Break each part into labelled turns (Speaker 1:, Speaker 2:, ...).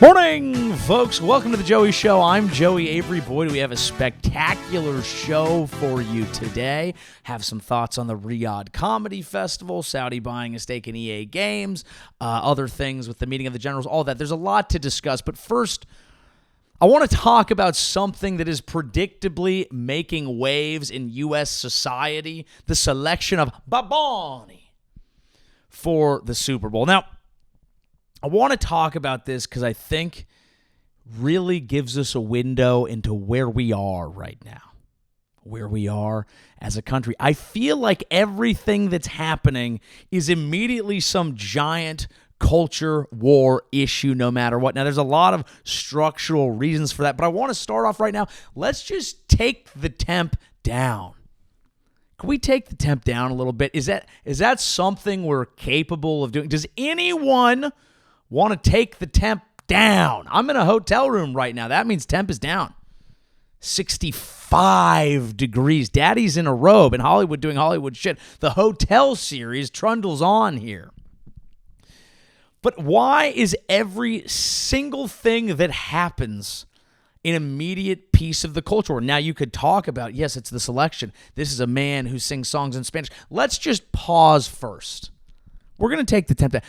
Speaker 1: Morning, folks. Welcome to the Joey Show. I'm Joey Avery. Boy, do we have a spectacular show for you today. Have some thoughts on the Riyadh Comedy Festival, Saudi buying a stake in EA Games, other things with the meeting of the generals, all that. There's a lot to discuss, but first, I want to talk about something that is predictably making waves in U.S. society, the selection of Baboni for the Super Bowl. Now, I want to talk about this because I think really gives us a window into where we are right now, where we are as a country. I feel like everything that's happening is immediately some giant culture war issue no matter what. Now, there's a lot of structural reasons for that, but I want to start off right now. Let's just take the temp down. Can we take the temp down a little bit? Is that something we're capable of doing? Does anyone want to take the temp down? I'm in a hotel room right now. That means temp is down. 65 degrees. Daddy's in a robe in Hollywood doing Hollywood shit. The hotel series trundles on here. But why is every single thing that happens an immediate piece of the culture? Now, you could talk about, yes, it's the selection. This is a man who sings songs in Spanish. Let's just pause first. We're gonna take the temp down.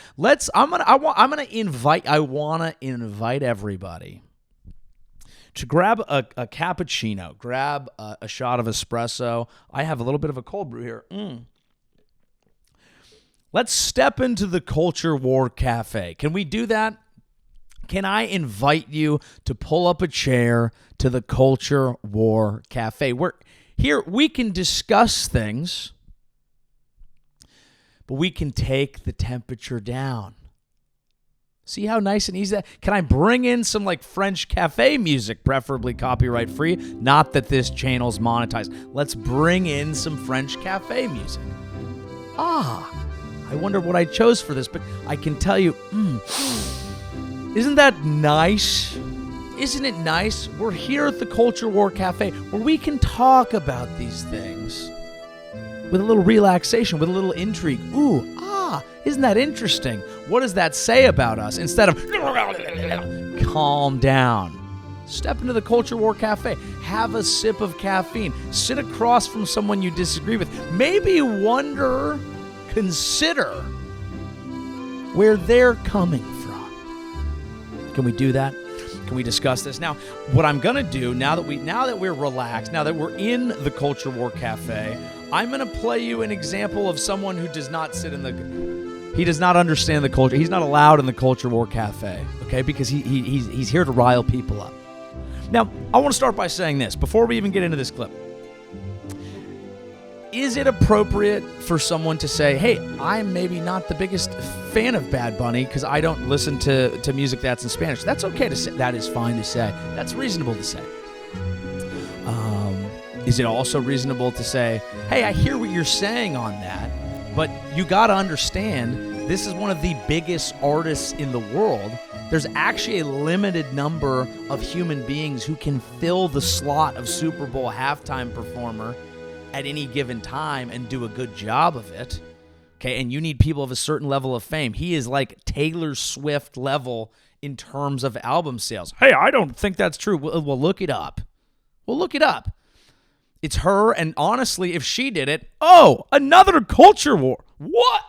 Speaker 1: I want to invite everybody to grab a cappuccino, grab a shot of espresso. I have a little bit of a cold brew here. Let's step into the Culture War Cafe. Can we do that? Can I invite you to pull up a chair to the Culture War Cafe? Here we can discuss things, but we can take the temperature down. See how nice and easy that? Can I bring in some like French cafe music, preferably copyright free? Not that this channel's monetized. Let's bring in some French cafe music. I wonder what I chose for this, but I can tell you, isn't that nice? Isn't it nice? We're here at the Culture War Cafe where we can talk about these things with a little relaxation, with a little intrigue. Isn't that interesting? What does that say about us? Instead of calm down. Step into the Culture War Cafe. Have a sip of caffeine. Sit across from someone you disagree with. Maybe consider where they're coming from. Can we do that? Can we discuss this? Now, what I'm going to do, now that we're relaxed, now that we're in the Culture War Cafe, I'm going to play you an example of someone who does not he does not understand the culture. He's not allowed in the Culture War Cafe, okay? Because he's here to rile people up. Now, I want to start by saying this, before we even get into this clip. Is it appropriate for someone to say, hey, I'm maybe not the biggest fan of Bad Bunny because I don't listen to music that's in Spanish? That's okay to say. That is fine to say. That's reasonable to say. Is it also reasonable to say, hey, I hear what you're saying on that, but you got to understand, this is one of the biggest artists in the world. There's actually a limited number of human beings who can fill the slot of Super Bowl halftime performer at any given time and do a good job of it, okay? And you need people of a certain level of fame. He is like Taylor Swift level in terms of album sales. Hey, I don't think that's true. We'll look it up. It's her, and honestly, if she did it, another culture war. What?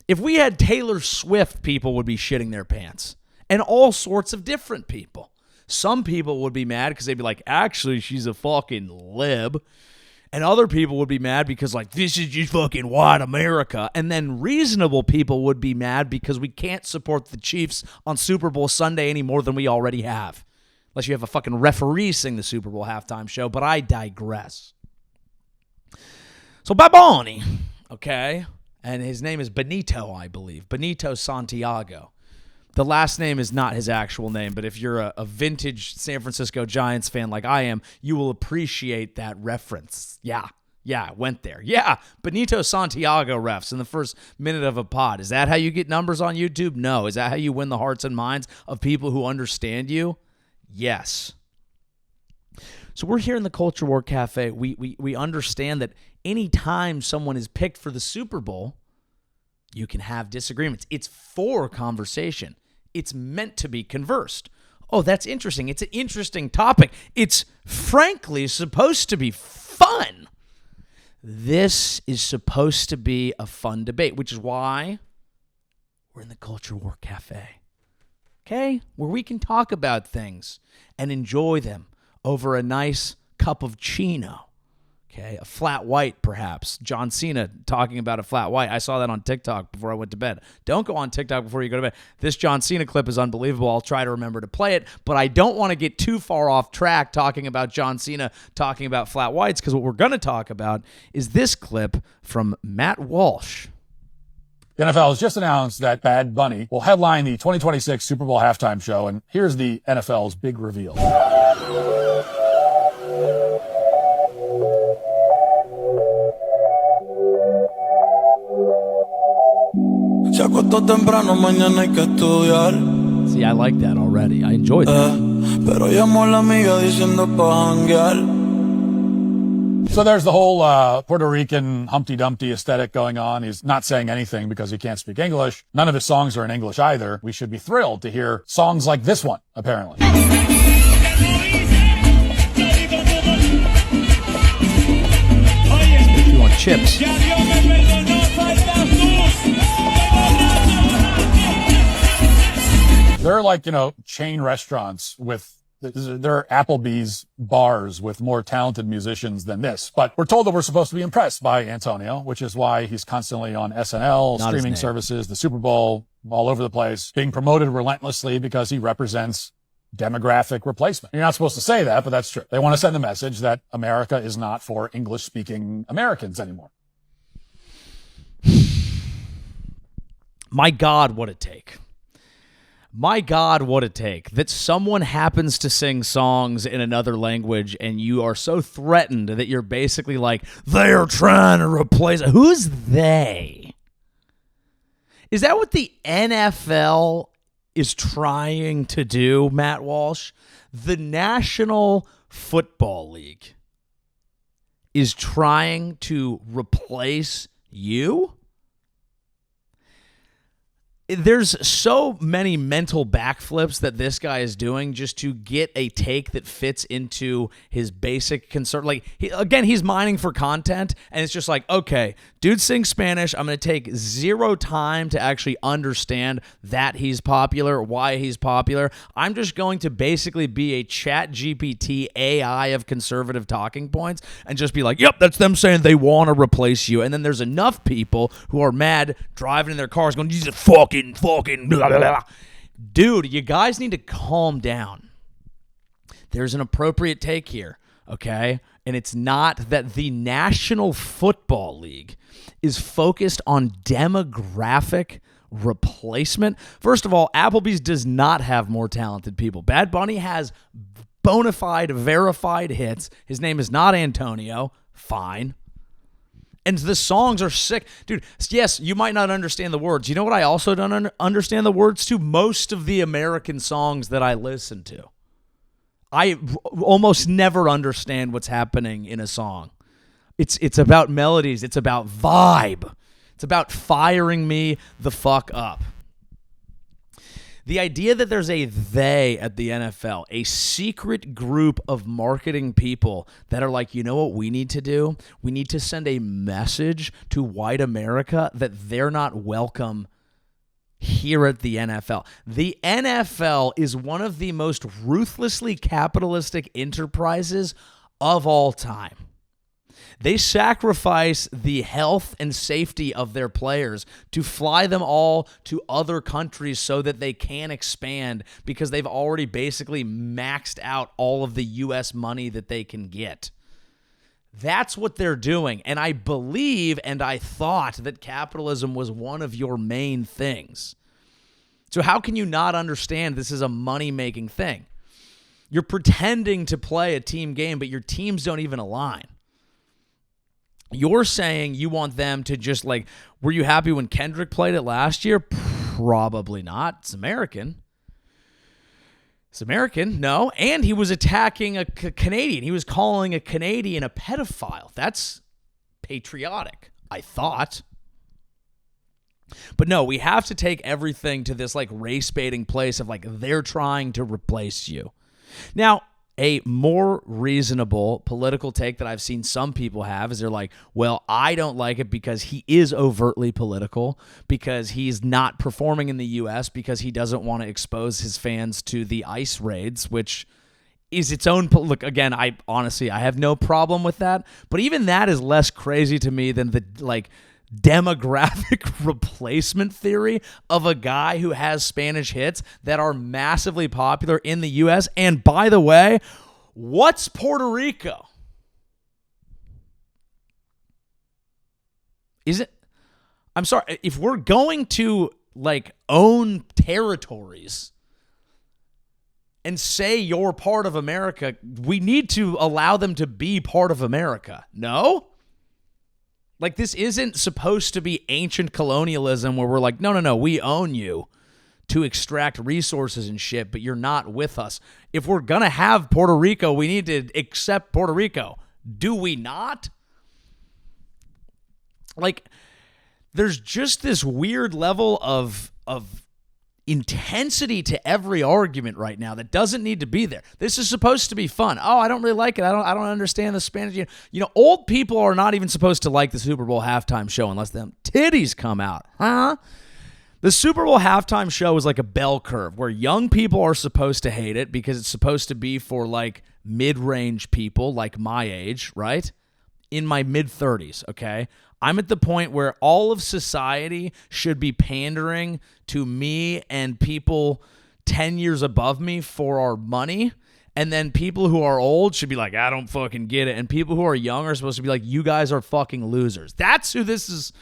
Speaker 1: If we had Taylor Swift, people would be shitting their pants. And all sorts of different people. Some people would be mad because they'd be like, actually, she's a fucking lib. And other people would be mad because, like, this is just fucking white America. And then reasonable people would be mad because we can't support the Chiefs on Super Bowl Sunday any more than we already have. Unless you have a fucking referee sing the Super Bowl halftime show. But I digress. So, Baboni, okay? And his name is Benito, I believe. Benito Santiago. The last name is not his actual name, but if you're a vintage San Francisco Giants fan like I am, you will appreciate that reference. Yeah, went there. Yeah, Benito Santiago refs in the first minute of a pod. Is that how you get numbers on YouTube? No. Is that how you win the hearts and minds of people who understand you? Yes. So we're here in the Culture War Cafe. We understand that anytime someone is picked for the Super Bowl, you can have disagreements. It's for conversation. It's meant to be conversed. Oh, that's interesting. It's an interesting topic. It's frankly supposed to be fun. This is supposed to be a fun debate, which is why we're in the Culture War Cafe. Okay? Where we can talk about things and enjoy them over a nice cup of Chino. Okay, a flat white, perhaps. John Cena talking about a flat white. I saw that on TikTok before I went to bed. Don't go on TikTok before you go to bed. This John Cena clip is unbelievable. I'll try to remember to play it, but I don't want to get too far off track talking about John Cena talking about flat whites, because what we're going to talk about is this clip from Matt Walsh.
Speaker 2: The NFL has just announced that Bad Bunny will headline the 2026 Super Bowl halftime show, and here's the NFL's big reveal.
Speaker 1: See, I like that already. I enjoyed that.
Speaker 2: So there's the whole Puerto Rican Humpty Dumpty aesthetic going on. He's not saying anything because he can't speak English. None of his songs are in English either. We should be thrilled to hear songs like this one, apparently.
Speaker 1: If you want chips.
Speaker 2: There are chain restaurants there are Applebee's bars with more talented musicians than this. But we're told that we're supposed to be impressed by Antonio, which is why he's constantly on SNL, streaming services, the Super Bowl, all over the place, being promoted relentlessly because he represents demographic replacement. You're not supposed to say that, but that's true. They want to send the message that America is not for English-speaking Americans anymore.
Speaker 1: My God, what a take. My God, what a take. That someone happens to sing songs in another language and you are so threatened that you're basically like, they're trying to replace it. Who's they? Is that what the NFL is trying to do, Matt Walsh? The National Football League is trying to replace you? There's so many mental backflips that this guy is doing just to get a take that fits into his basic concern. Like, he's mining for content, and it's just like, okay, dude sings Spanish. I'm going to take zero time to actually understand that he's popular, why he's popular. I'm just going to basically be a chat GPT AI of conservative talking points and just be like, yep, that's them saying they want to replace you. And then there's enough people who are mad driving in their cars going, "He's a fucking blah, blah, blah." Dude, you guys need to calm down. There's an appropriate take here, okay? And it's not that the National Football League is focused on demographic replacement. First of all, Applebee's does not have more talented people. Bad Bunny has bona fide, verified hits. His name is not Antonio. Fine. And the songs are sick. Dude, yes, you might not understand the words. You know what I also don't understand the words to? Most of the American songs that I listen to. I almost never understand what's happening in a song. It's about melodies. It's about vibe. It's about firing me the fuck up. The idea that there's a they at the NFL, a secret group of marketing people that are like, you know what we need to do? We need to send a message to white America that they're not welcome here at the NFL. The NFL is one of the most ruthlessly capitalistic enterprises of all time. They sacrifice the health and safety of their players to fly them all to other countries so that they can expand because they've already basically maxed out all of the U.S. money that they can get. That's what they're doing. And I believe and I thought that capitalism was one of your main things. So how can you not understand this is a money-making thing? You're pretending to play a team game, but your teams don't even align. You're saying you want them to just like, were you happy when Kendrick played it last year? Probably not. It's American. It's American, no. And he was attacking a Canadian. He was calling a Canadian a pedophile. That's patriotic, I thought. But no, we have to take everything to this like race baiting place of like they're trying to replace you. Now, a more reasonable political take that I've seen some people have is they're like, well, I don't like it because he is overtly political, because he's not performing in the U.S., because he doesn't want to expose his fans to the ICE raids, which is its own. Look, again, I have no problem with that. But even that is less crazy to me than the like demographic replacement theory of a guy who has Spanish hits that are massively popular in the U.S. And by the way, what's Puerto Rico? Is it? I'm sorry. If we're going to like own territories and say you're part of America, we need to allow them to be part of America. No? Like, this isn't supposed to be ancient colonialism where we're like, no, we own you to extract resources and shit, but you're not with us. If we're going to have Puerto Rico, we need to accept Puerto Rico. Do we not? Like, there's just this weird level of intensity to every argument right now that doesn't need to be there. This is supposed to be fun. Oh, I don't really like it. I don't understand the Spanish. You know, old people are not even supposed to like the Super Bowl halftime show unless them titties come out. Huh? The Super Bowl halftime show is like a bell curve where young people are supposed to hate it because it's supposed to be for like mid-range people like my age, right? In my mid-30s, okay? I'm at the point where all of society should be pandering to me and people 10 years above me for our money. And then people who are old should be like, I don't fucking get it. And people who are young are supposed to be like, you guys are fucking losers. That's who this is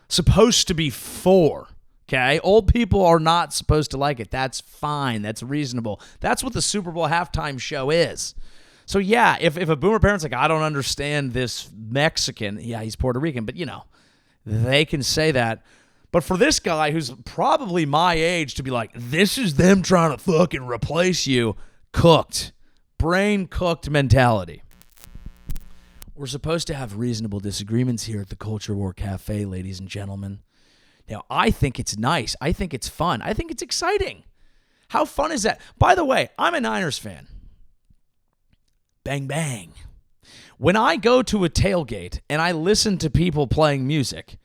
Speaker 1: supposed to be for, okay? Old people are not supposed to like it. That's fine. That's reasonable. That's what the Super Bowl halftime show is. So, yeah, if a boomer parent's like, I don't understand this Mexican, yeah, he's Puerto Rican, but, you know, they can say that. But for this guy who's probably my age to be like, this is them trying to fucking replace you, cooked. Brain cooked mentality. We're supposed to have reasonable disagreements here at the Culture War Cafe, ladies and gentlemen. Now, I think it's nice. I think it's fun. I think it's exciting. How fun is that? By the way, I'm a Niners fan. Bang, bang. When I go to a tailgate and I listen to people playing music,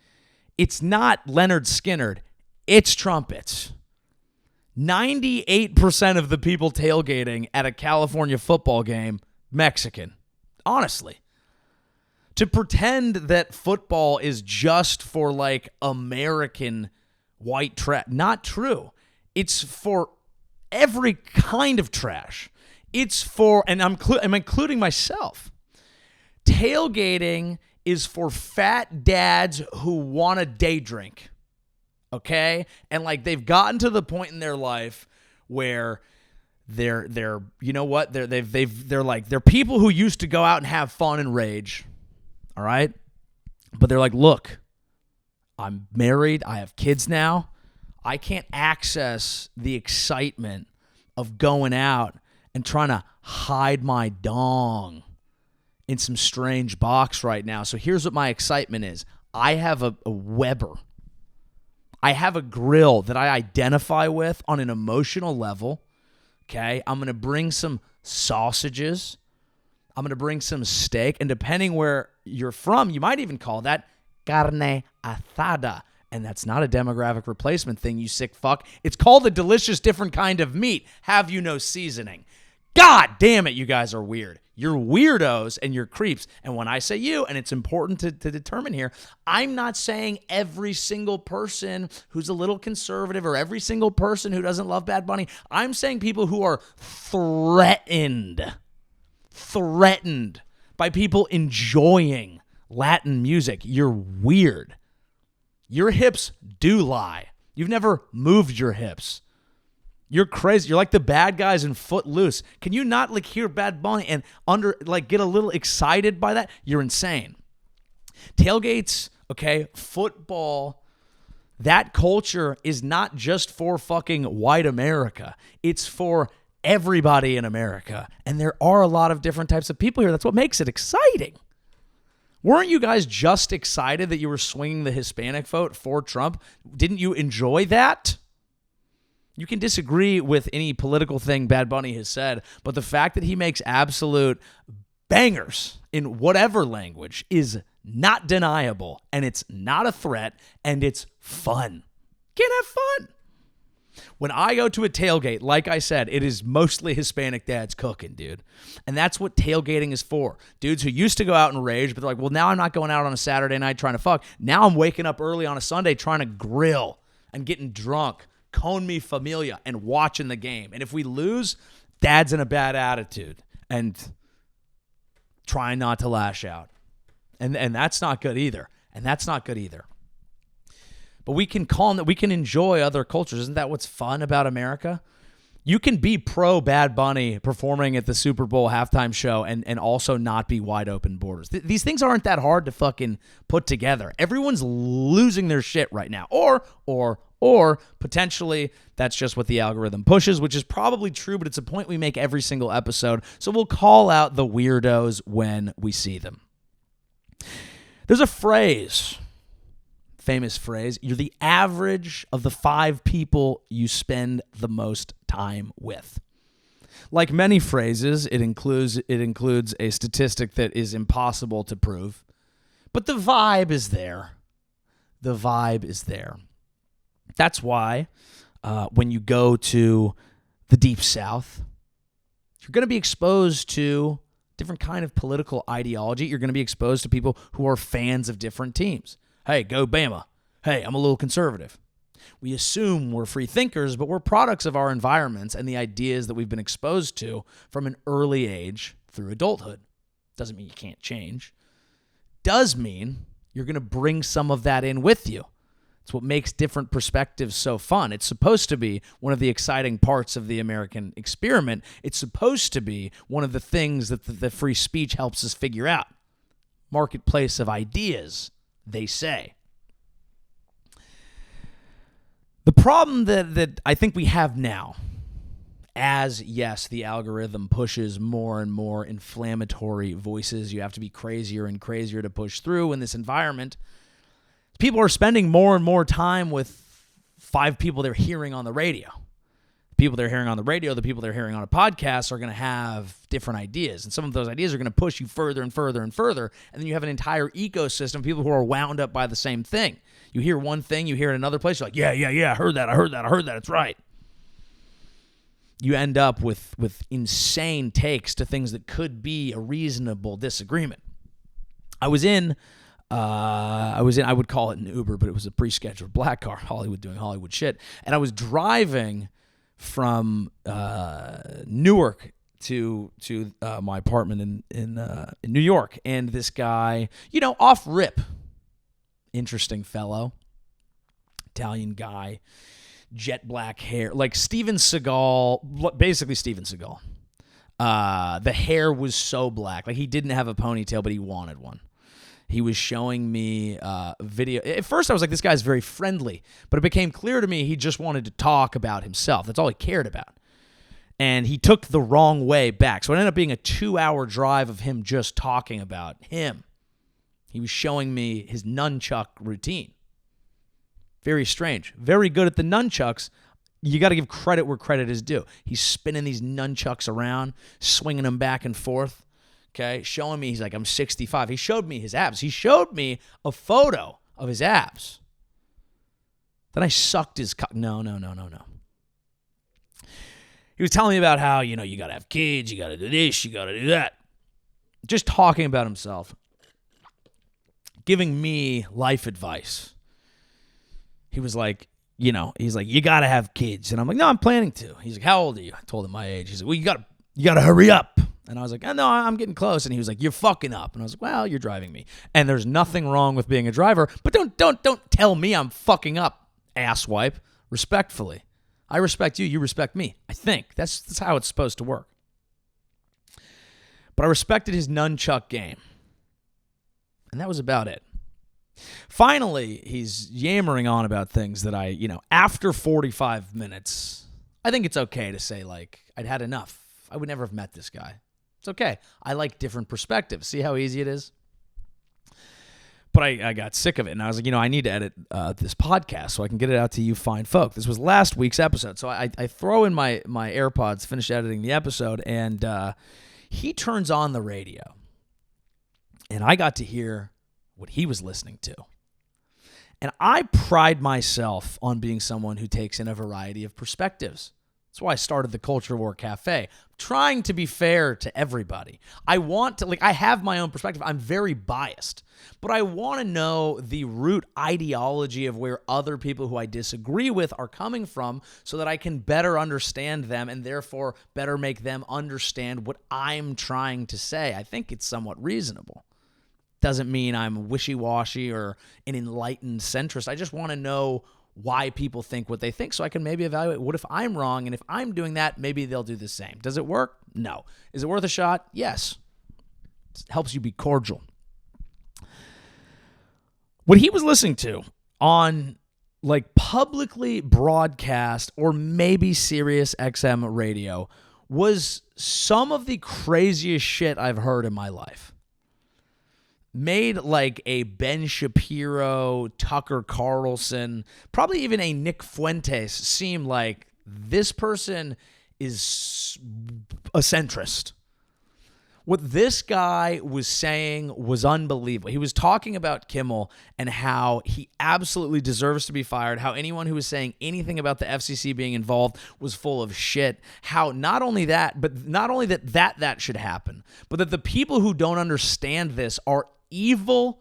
Speaker 1: it's not Leonard Skinner, it's trumpets. 98% of the people tailgating at a California football game, Mexican. Honestly. To pretend that football is just for like American white trash, not true. It's for every kind of trash. It's for, and I'm including myself, tailgating is for fat dads who want a day drink, okay? And like they've gotten to the point in their life where they're you know what? They're people who used to go out and have fun and rage, all right? But they're like, look, I'm married, I have kids now, I can't access the excitement of going out and trying to hide my dong in some strange box right now. So here's what my excitement is. I have a Weber. I have a grill that I identify with on an emotional level. Okay? I'm going to bring some sausages. I'm going to bring some steak. And depending where you're from, you might even call that carne asada. And that's not a demographic replacement thing, you sick fuck. It's called a delicious different kind of meat. Have you no seasoning? God damn it, you guys are weird. You're weirdos and you're creeps. And when I say you, and it's important to determine here, I'm not saying every single person who's a little conservative or every single person who doesn't love Bad Bunny. I'm saying people who are threatened by people enjoying Latin music. You're weird. Your hips do lie. You've never moved your hips. You're crazy. You're like the bad guys in Footloose. Can you not like hear Bad Bunny and get a little excited by that? You're insane. Tailgates, okay, football, that culture is not just for fucking white America. It's for everybody in America. And there are a lot of different types of people here. That's what makes it exciting. Weren't you guys just excited that you were swinging the Hispanic vote for Trump? Didn't you enjoy that? You can disagree with any political thing Bad Bunny has said, but the fact that he makes absolute bangers in whatever language is not deniable, and it's not a threat, and it's fun. Can't have fun. When I go to a tailgate, like I said, it is mostly Hispanic dads cooking, dude. And that's what tailgating is for. Dudes who used to go out and rage, but they're like, well, now I'm not going out on a Saturday night trying to fuck. Now I'm waking up early on a Sunday trying to grill and getting drunk, con mi familia, and watching the game. And if we lose, dad's in a bad attitude and trying not to lash out. And that's not good either. And that's not good either. But we can calm that. We can enjoy other cultures. Isn't that what's fun about America? You can be pro Bad Bunny performing at the Super Bowl halftime show and also not be wide open borders. These things aren't that hard to fucking put together. Everyone's losing their shit right now. Or potentially that's just what the algorithm pushes, which is probably true, but it's a point we make every single episode. So we'll call out the weirdos when we see them. There's a phrase. Famous phrase, you're the average of the 5 people you spend the most time with. Like many phrases, it includes a statistic that is impossible to prove, but the vibe is there. The vibe is there. That's why when you go to the Deep South, you're going to be exposed to different kind of political ideology. You're going to be exposed to people who are fans of different teams. Hey, go Bama. Hey, I'm a little conservative. We assume we're free thinkers, but we're products of our environments and the ideas that we've been exposed to from an early age through adulthood. Doesn't mean you can't change. Does mean you're going to bring some of that in with you. It's what makes different perspectives so fun. It's supposed to be one of the exciting parts of the American experiment. It's supposed to be one of the things that the free speech helps us figure out. Marketplace of ideas, they say. The problem that I think we have now, as, yes, the algorithm pushes more and more inflammatory voices, you have to be crazier and crazier to push through in this environment. People are spending more and more time with 5 people they're hearing on the radio. The people they're hearing on the radio, the people they're hearing on a podcast are going to have different ideas. And some of those ideas are going to push you further and further and further. And then you have an entire ecosystem of people who are wound up by the same thing. You hear one thing, you hear it another place, you're like, yeah, I heard that, it's right. You end up with insane takes to things that could be a reasonable disagreement. I would call it an Uber, but it was a pre-scheduled black car, Hollywood doing Hollywood shit. And I was driving from Newark to my apartment in New York, and this guy, off rip, interesting fellow, Italian guy, jet black hair, like Steven Seagal, basically Steven Seagal. The hair was so black, like he didn't have a ponytail, but he wanted one. He was showing me a video. At first, I was like, this guy's very friendly. But it became clear to me he just wanted to talk about himself. That's all he cared about. And he took the wrong way back. So it ended up being a 2-hour drive of him just talking about him. He was showing me his nunchuck routine. Very strange. Very good at the nunchucks. You got to give credit where credit is due. He's spinning these nunchucks around, swinging them back and forth. Okay, showing me, he's like, I'm 65. He showed me his abs. He showed me a photo of his abs. Then I sucked his cock. No. He was telling me about how, you got to have kids, you got to do this, you got to do that. Just talking about himself. Giving me life advice. He was like, he's like, you got to have kids. And I'm like, no, I'm planning to. He's like, how old are you? I told him my age. He's like, well, you got to hurry up. And I was like, oh, no, I'm getting close. And he was like, you're fucking up. And I was like, well, you're driving me. And there's nothing wrong with being a driver, but don't tell me I'm fucking up, asswipe. Respectfully. I respect you, you respect me. I think. That's how it's supposed to work. But I respected his nunchuck game. And that was about it. Finally, he's yammering on about things that after 45 minutes, I think it's okay to say, like, I'd had enough. I would never have met this guy. It's okay. I like different perspectives. See how easy it is? But I got sick of it, and I was like, I need to edit this podcast so I can get it out to you fine folk. This was last week's episode. So I throw in my AirPods, finish editing the episode, and he turns on the radio. And I got to hear what he was listening to. And I pride myself on being someone who takes in a variety of perspectives. That's why I started the Culture War Cafe, trying to be fair to everybody. I want to, I have my own perspective. I'm very biased, but I want to know the root ideology of where other people who I disagree with are coming from so that I can better understand them and therefore better make them understand what I'm trying to say. I think it's somewhat reasonable. Doesn't mean I'm wishy-washy or an enlightened centrist. I just want to know why people think what they think so I can maybe evaluate what if I'm wrong, and if I'm doing that, maybe they'll do the same. Does it work? No. Is it worth a shot? Yes. It helps you be cordial. What he was listening to on publicly broadcast or maybe Sirius XM radio was some of the craziest shit I've heard in my life. Made like a Ben Shapiro, Tucker Carlson, probably even a Nick Fuentes seem like this person is a centrist. What this guy was saying was unbelievable. He was talking about Kimmel and how he absolutely deserves to be fired, how anyone who was saying anything about the FCC being involved was full of shit, how not only that should happen, but that the people who don't understand this are evil,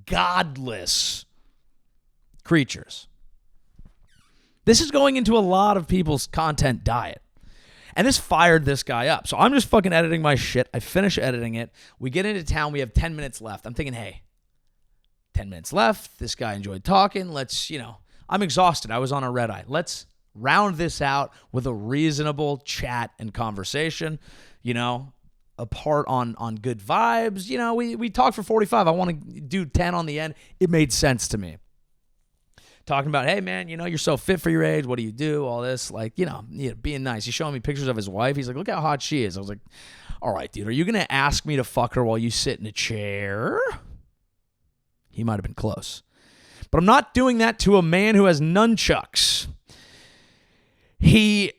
Speaker 1: godless creatures. This is going into a lot of people's content diet. And this fired this guy up. So I'm just fucking editing my shit. I finish editing it. We get into town. We have 10 minutes left. I'm thinking, hey, 10 minutes left. This guy enjoyed talking. Let's, I'm exhausted. I was on a red eye. Let's round this out with a reasonable chat and conversation, apart on good vibes. We talked for 45. I want to do 10 on the end. It made sense to me. Talking about, hey, man, you're so fit for your age. What do you do? All this, being nice. He's showing me pictures of his wife. He's like, look how hot she is. I was like, all right, dude, are you going to ask me to fuck her while you sit in a chair? He might have been close. But I'm not doing that to a man who has nunchucks. He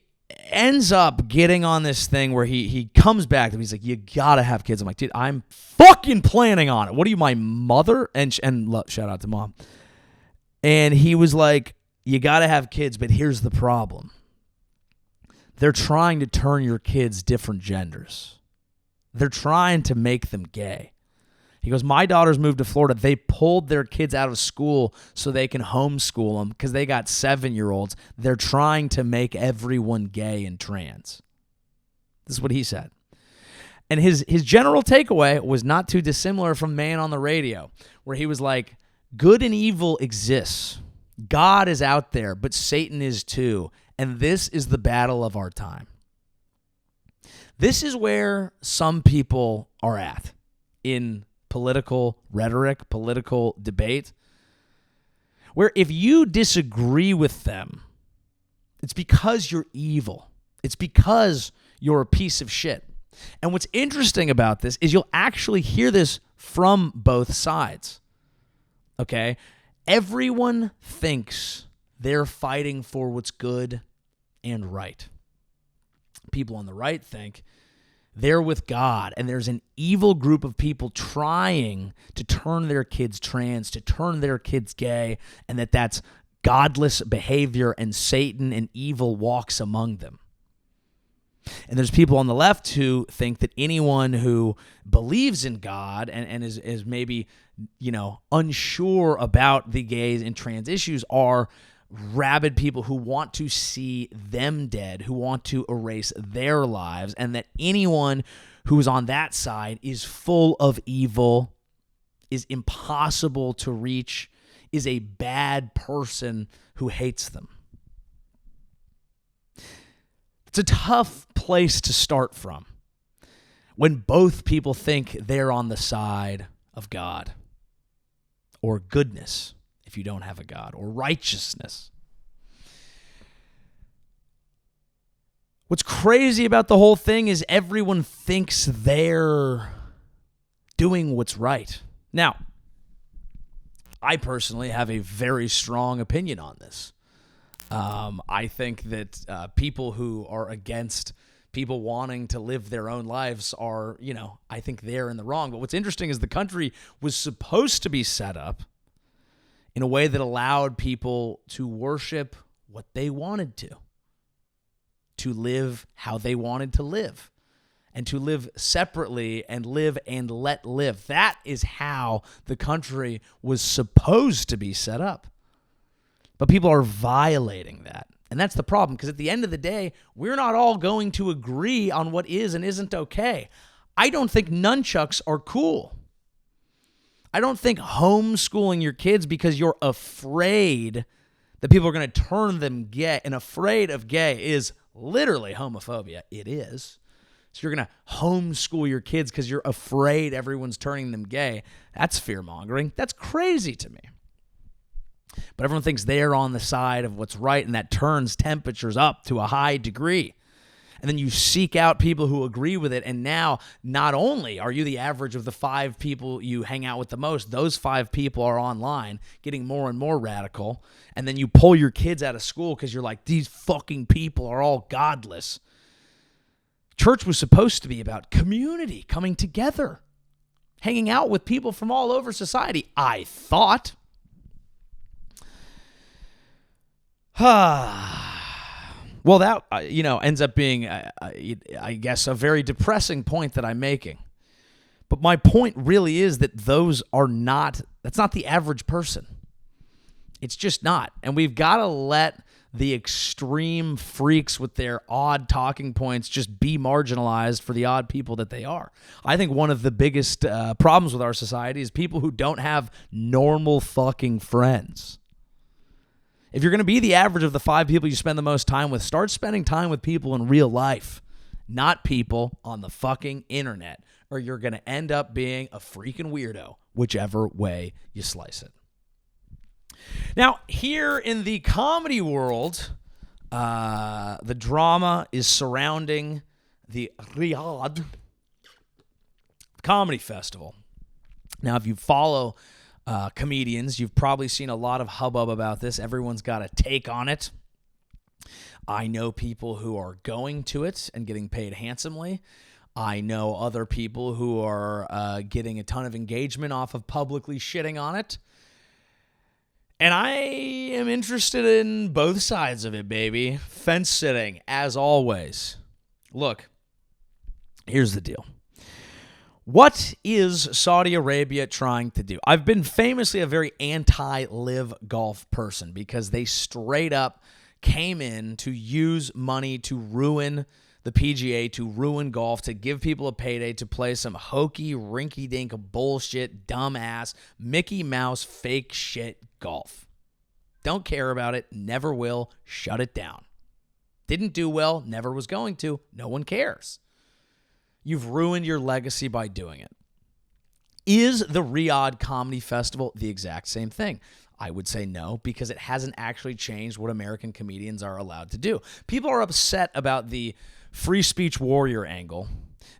Speaker 1: ends up getting on this thing where he comes back and he's like, you gotta have kids. I'm like, dude, I'm fucking planning on it. What are you, my mother? And shout out to mom. And he was like, you gotta have kids, but here's the problem. They're trying to turn your kids different genders. They're trying to make them gay. He goes, my daughters moved to Florida. They pulled their kids out of school so they can homeschool them because they got 7-year-olds. They're trying to make everyone gay and trans. This is what he said. And his general takeaway was not too dissimilar from Man on the Radio, where he was like, good and evil exists. God is out there, but Satan is too. And this is the battle of our time. This is where some people are at in political rhetoric, political debate, where if you disagree with them, it's because you're evil. It's because you're a piece of shit. And what's interesting about this is you'll actually hear this from both sides. Okay? Everyone thinks they're fighting for what's good and right. People on the right think they're with God, and there's an evil group of people trying to turn their kids trans, to turn their kids gay, and that's godless behavior, and Satan and evil walks among them. And there's people on the left who think that anyone who believes in God and is maybe, unsure about the gays and trans issues are rabid people who want to see them dead, who want to erase their lives, and that anyone who's on that side is full of evil, is impossible to reach, is a bad person who hates them. It's a tough place to start from when both people think they're on the side of God or goodness, if you don't have a God, or righteousness. What's crazy about the whole thing is everyone thinks they're doing what's right. Now, I personally have a very strong opinion on this. I think that people who are against people wanting to live their own lives are, I think they're in the wrong. But what's interesting is the country was supposed to be set up in a way that allowed people to worship what they wanted to live how they wanted to live, and to live separately and live and let live. That is how the country was supposed to be set up. But people are violating that. And that's the problem, because at the end of the day, we're not all going to agree on what is and isn't okay. I don't think nunchucks are cool. I don't think homeschooling your kids because you're afraid that people are going to turn them gay, and afraid of gay is literally homophobia. It is. So you're going to homeschool your kids because you're afraid everyone's turning them gay. That's fear-mongering. That's crazy to me. But everyone thinks they're on the side of what's right, and that turns temperatures up to a high degree. And then you seek out people who agree with it, and now not only are you the average of the 5 people you hang out with the most, those 5 people are online getting more and more radical, and then you pull your kids out of school because you're like, these fucking people are all godless. Church was supposed to be about community, coming together, hanging out with people from all over society, I thought. Well, that, ends up being, I guess, a very depressing point that I'm making. But my point really is that that's not the average person. It's just not. And we've got to let the extreme freaks with their odd talking points just be marginalized for the odd people that they are. I think one of the biggest problems with our society is people who don't have normal fucking friends. If you're going to be the average of the 5 people you spend the most time with, start spending time with people in real life, not people on the fucking internet, or you're going to end up being a freaking weirdo, whichever way you slice it. Now, here in the comedy world, the drama is surrounding the Riyadh Comedy Festival. Now, if you follow comedians, you've probably seen a lot of hubbub about this. Everyone's got a take on it. I know people who are going to it and getting paid handsomely. I know other people who are getting a ton of engagement off of publicly shitting on it. And I am interested in both sides of it, baby. Fence sitting, as always. Look, here's the deal. What is Saudi Arabia trying to do? I've been famously a very anti-live golf person because they straight up came in to use money to ruin the PGA, to ruin golf, to give people a payday to play some hokey, rinky-dink, bullshit, dumbass, Mickey Mouse, fake shit golf. Don't care about it, never will, shut it down. Didn't do well, never was going to, no one cares. You've ruined your legacy by doing it. Is the Riyadh Comedy Festival the exact same thing? I would say no, because it hasn't actually changed what American comedians are allowed to do. People are upset about the free speech warrior angle,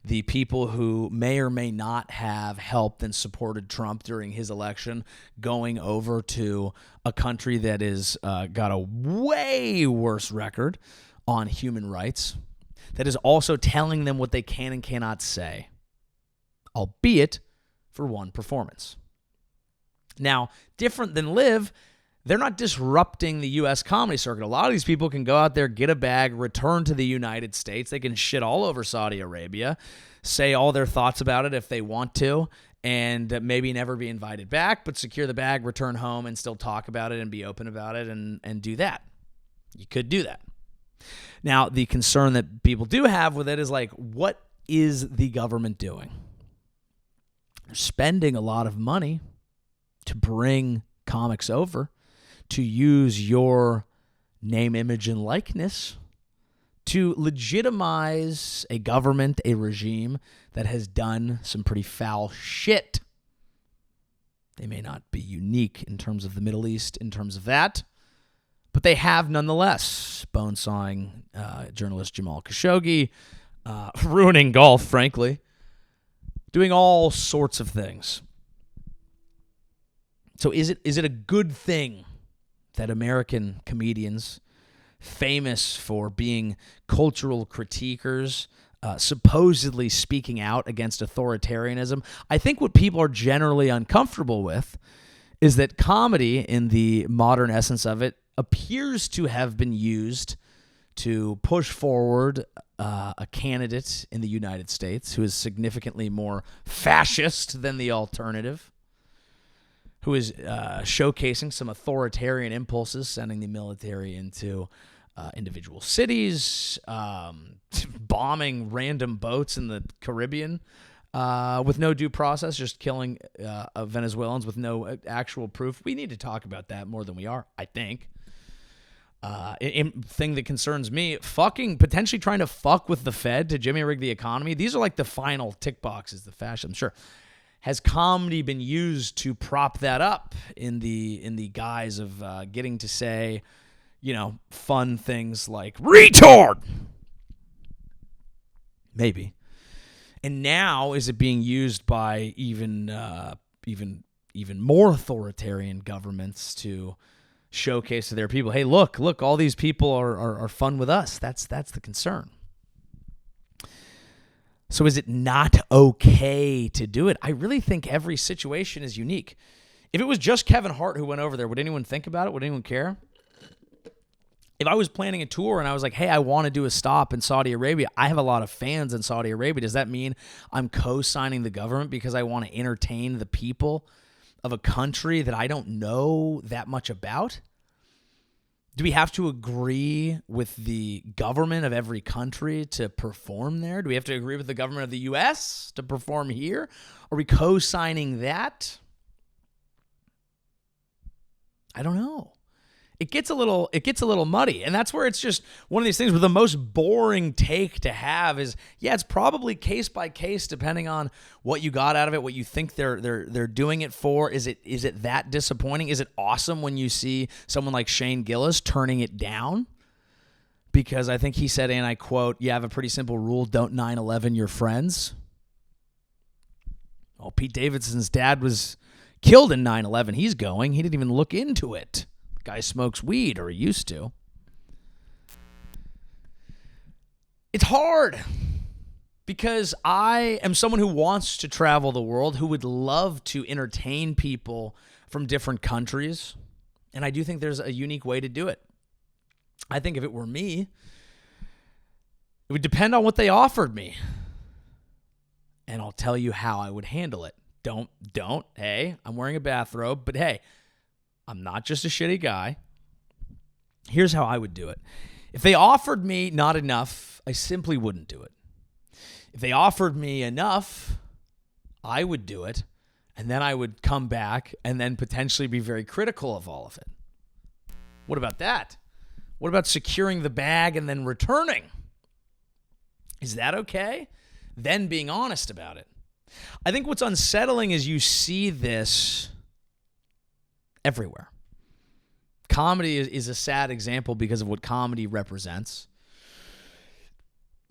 Speaker 1: the people who may or may not have helped and supported Trump during his election going over to a country that is got a way worse record on human rights, that is also telling them what they can and cannot say, albeit for one performance. Now, different than Live, they're not disrupting the U.S. comedy circuit. A lot of these people can go out there, get a bag, return to the United States. They can shit all over Saudi Arabia, say all their thoughts about it if they want to, and maybe never be invited back, but secure the bag, return home, and still talk about it and be open about it and do that. You could do that. Now, the concern that people do have with it is like, what is the government doing? They're spending a lot of money to bring comics over, to use your name, image, and likeness to legitimize a government, a regime that has done some pretty foul shit. They may not be unique in terms of the Middle East, in terms of that, but they have nonetheless. Bonesawing journalist Jamal Khashoggi, ruining golf, frankly, doing all sorts of things. So is it a good thing that American comedians, famous for being cultural critiquers, supposedly speaking out against authoritarianism? I think what people are generally uncomfortable with is that comedy, in the modern essence of it, appears to have been used to push forward a candidate in the United States who is significantly more fascist than the alternative, who is showcasing some authoritarian impulses, sending the military into individual cities, bombing random boats in the Caribbean with no due process, just killing Venezuelans with no actual proof. We need to talk about that more than we are, I think. Thing that concerns me, potentially trying to fuck with the Fed to Jimmy rig the economy. These are like the final tick boxes, the fascism. Sure. Has comedy been used to prop that up in the guise of getting to say, fun things like retard? Maybe. And now is it being used by even more authoritarian governments to showcase to their people, hey, look, all these people are fun with us. That's the concern. So is it not okay to do it? I really think every situation is unique. If it was just Kevin Hart who went over there, would anyone think about it? Would anyone care? If I was planning a tour and I was like, hey, I want to do a stop in Saudi Arabia, I have a lot of fans in Saudi Arabia. Does that mean I'm co-signing the government because I want to entertain the people of a country that I don't know that much about? Do we have to agree with the government of every country to perform there? Do we have to agree with the government of the U.S. to perform here? Are we co-signing that? I don't know. It gets a little muddy, and that's where it's just one of these things where the most boring take to have is, yeah, it's probably case by case depending on what you got out of it, what you think they're doing it for. Is it that disappointing? Is it awesome when you see someone like Shane Gillis turning it down? Because I think he said, and I quote, "You have a pretty simple rule: don't 9/11 your friends." Oh, Pete Davidson's dad was killed in 9/11. He's going. He didn't even look into it. Guy smokes weed, or he used to. It's hard because I am someone who wants to travel the world, who would love to entertain people from different countries, and I do think there's a unique way to do it. I think if it were me, it would depend on what they offered me, and I'll tell you how I would handle it. Don't, hey, I'm wearing a bathrobe, but hey, I'm not just a shitty guy. Here's how I would do it. If they offered me not enough, I simply wouldn't do it. If they offered me enough, I would do it, and then I would come back and then potentially be very critical of all of it. What about that? What about securing the bag and then returning? Is that okay? Then being honest about it. I think what's unsettling is you see this everywhere. Comedy is a sad example because of what comedy represents.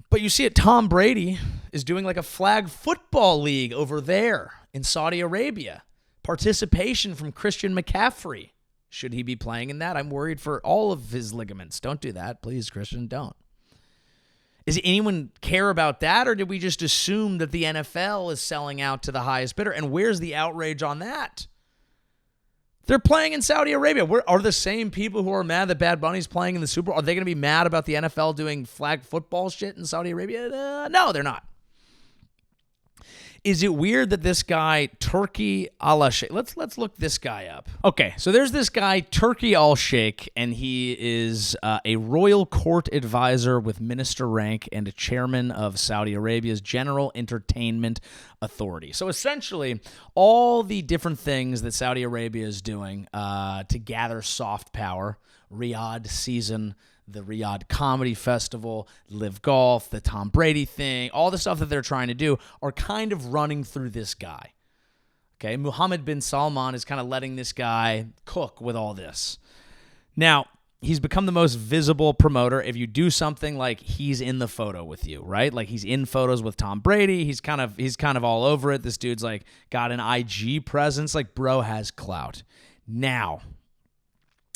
Speaker 1: But you see it, Tom Brady is doing like a flag football league over there in Saudi Arabia. Participation from Christian McCaffrey. Should he be playing in that? I'm worried for all of his ligaments. Don't do that. Please, Christian, don't. Does anyone care about that, or did we just assume that the NFL is selling out to the highest bidder? And where's the outrage on that? They're playing in Saudi Arabia. Are the same people who are mad that Bad Bunny's playing in the Super Bowl, are they going to be mad about the NFL doing flag football shit in Saudi Arabia? No, they're not. Is it weird that this guy, Turki Al-Sheikh, let's look this guy up. Okay, so there's this guy, Turki Al-Sheikh, and he is a royal court advisor with minister rank and a chairman of Saudi Arabia's General Entertainment Authority. So essentially, all the different things that Saudi Arabia is doing to gather soft power, Riyadh season, the Riyadh Comedy Festival, Live Golf, the Tom Brady thing, all the stuff that they're trying to do are kind of running through this guy. Okay, Mohammed bin Salman is kind of letting this guy cook with all this. Now, he's become the most visible promoter. If you do something, like, he's in the photo with you, right? Like, he's in photos with Tom Brady. He's kind of all over it. This dude's like got an IG presence. Like, bro has clout. Now,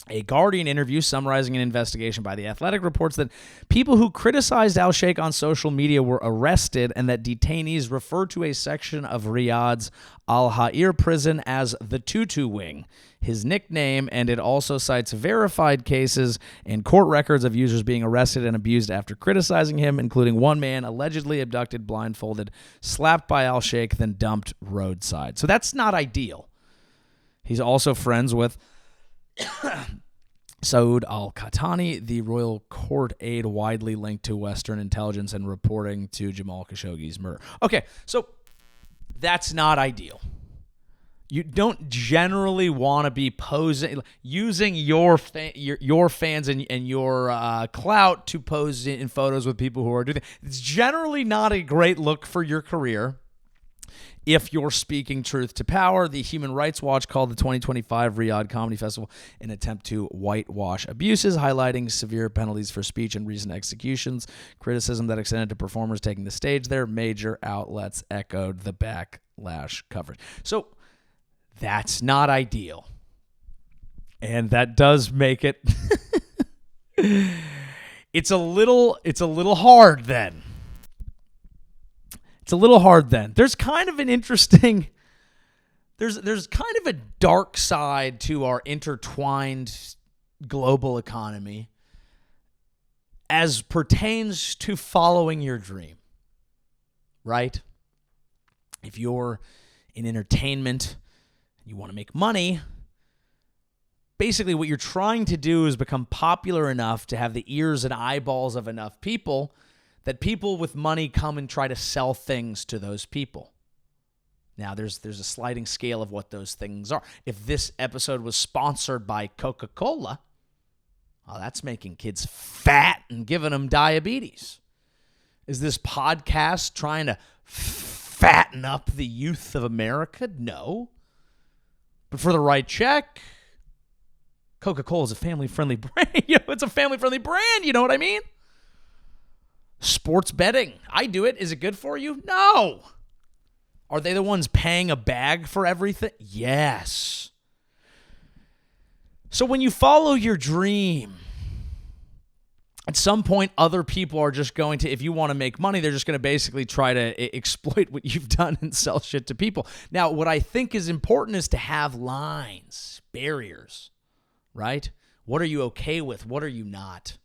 Speaker 1: a Guardian interview summarizing an investigation by The Athletic reports that people who criticized Al Sheikh on social media were arrested, and that detainees refer to a section of Riyadh's Al Ha'ir prison as the Tutu Wing, his nickname, and it also cites verified cases and court records of users being arrested and abused after criticizing him, including one man allegedly abducted, blindfolded, slapped by Al Sheikh, then dumped roadside. So that's not ideal. He's also friends with Saud al-Qahtani, the royal court aide widely linked to Western intelligence and reporting to Jamal Khashoggi's murder. Okay, so that's not ideal. You don't generally want to be using your fans and your clout to pose in photos with people who are doing that. It's generally not a great look for your career. If you're speaking truth to power, the Human Rights Watch called the 2025 Riyadh Comedy Festival an attempt to whitewash abuses, highlighting severe penalties for speech and recent executions. Criticism that extended to performers taking the stage there. Major outlets echoed the backlash coverage. So that's not ideal. And that does make it it's a little hard then. It's a little hard then. There's kind of an interesting, there's kind of a dark side to our intertwined global economy as pertains to following your dream, right? If you're in entertainment, you want to make money, basically what you're trying to do is become popular enough to have the ears and eyeballs of enough people that people with money come and try to sell things to those people. Now, there's a sliding scale of what those things are. If this episode was sponsored by Coca-Cola, well, that's making kids fat and giving them diabetes. Is this podcast trying to fatten up the youth of America? No. But for the right check, Coca-Cola is a family-friendly brand. It's a family-friendly brand, you know what I mean? Sports betting. I do it. Is it good for you? No. Are they the ones paying a bag for everything? Yes. So when you follow your dream, at some point other people are just going to, if you want to make money, they're just going to basically try to exploit what you've done and sell shit to people. Now, what I think is important is to have lines, barriers, right? What are you okay with? What are you not?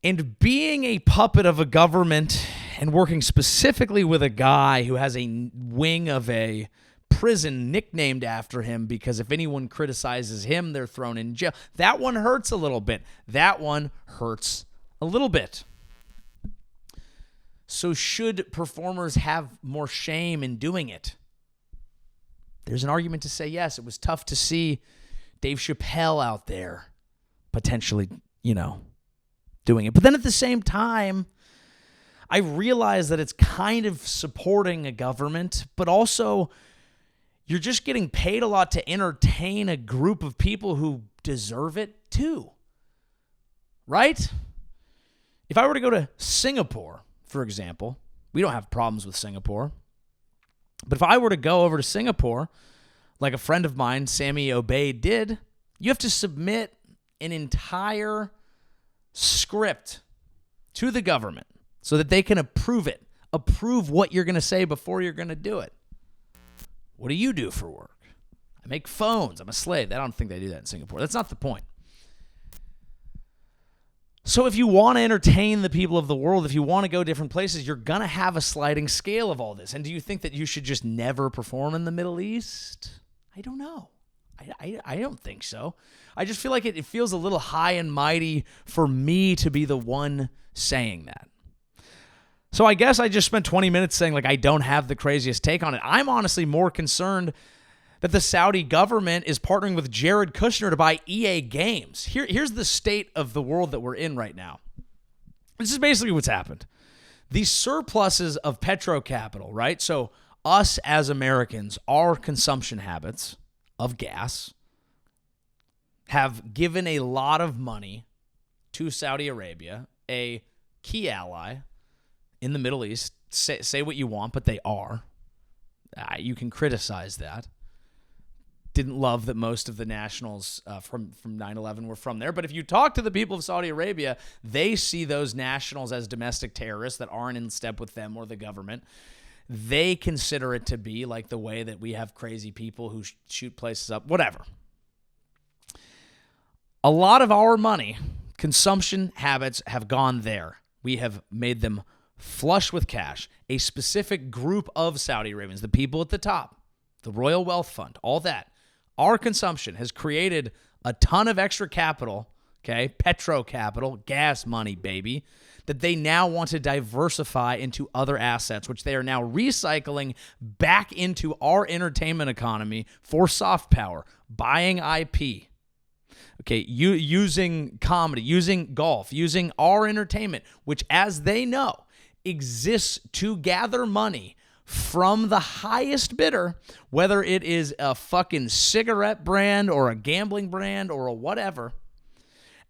Speaker 1: And being a puppet of a government and working specifically with a guy who has a wing of a prison nicknamed after him because if anyone criticizes him, they're thrown in jail. That one hurts a little bit. So should performers have more shame in doing it? There's an argument to say yes. It was tough to see Dave Chappelle out there potentially, doing it. But then at the same time, I realize that it's kind of supporting a government, but also you're just getting paid a lot to entertain a group of people who deserve it too. Right? If I were to go to Singapore, for example, we don't have problems with Singapore, but if I were to go over to Singapore, like a friend of mine, Sammy Obey, did, you have to submit an entire script to the government so that they can approve what you're going to say before you're going to do it. What do you do for work? I make phones. I'm a slave. I don't think they do that in Singapore. That's not the point. So if you want to entertain the people of the world, if you want to go different places, you're going to have a sliding scale of all this. And do you think that you should just never perform in the Middle East? I don't know. I don't think so. I just feel like it feels a little high and mighty for me to be the one saying that. So I guess I just spent 20 minutes saying I don't have the craziest take on it. I'm honestly more concerned that the Saudi government is partnering with Jared Kushner to buy EA games. Here's the state of the world that we're in right now. This is basically what's happened. These surpluses of petrocapital, right? So us as Americans, our consumption habits of gas, have given a lot of money to Saudi Arabia, a key ally in the Middle East. Say what you want, but they are. You can criticize that. Didn't love that most of the nationals from 9/11 were from there. But if you talk to the people of Saudi Arabia, they see those nationals as domestic terrorists that aren't in step with them or the government. They consider it to be like the way that we have crazy people who shoot places up, whatever. A lot of our money, consumption habits have gone there. We have made them flush with cash. A specific group of Saudi Arabians, the people at the top, the Royal Wealth Fund, all that. Our consumption has created a ton of extra capital, okay, petro capital, gas money, baby, that they now want to diversify into other assets, which they are now recycling back into our entertainment economy for soft power, buying IP, okay, using comedy, using golf, using our entertainment, which, as they know, exists to gather money from the highest bidder, whether it is a fucking cigarette brand or a gambling brand or a whatever,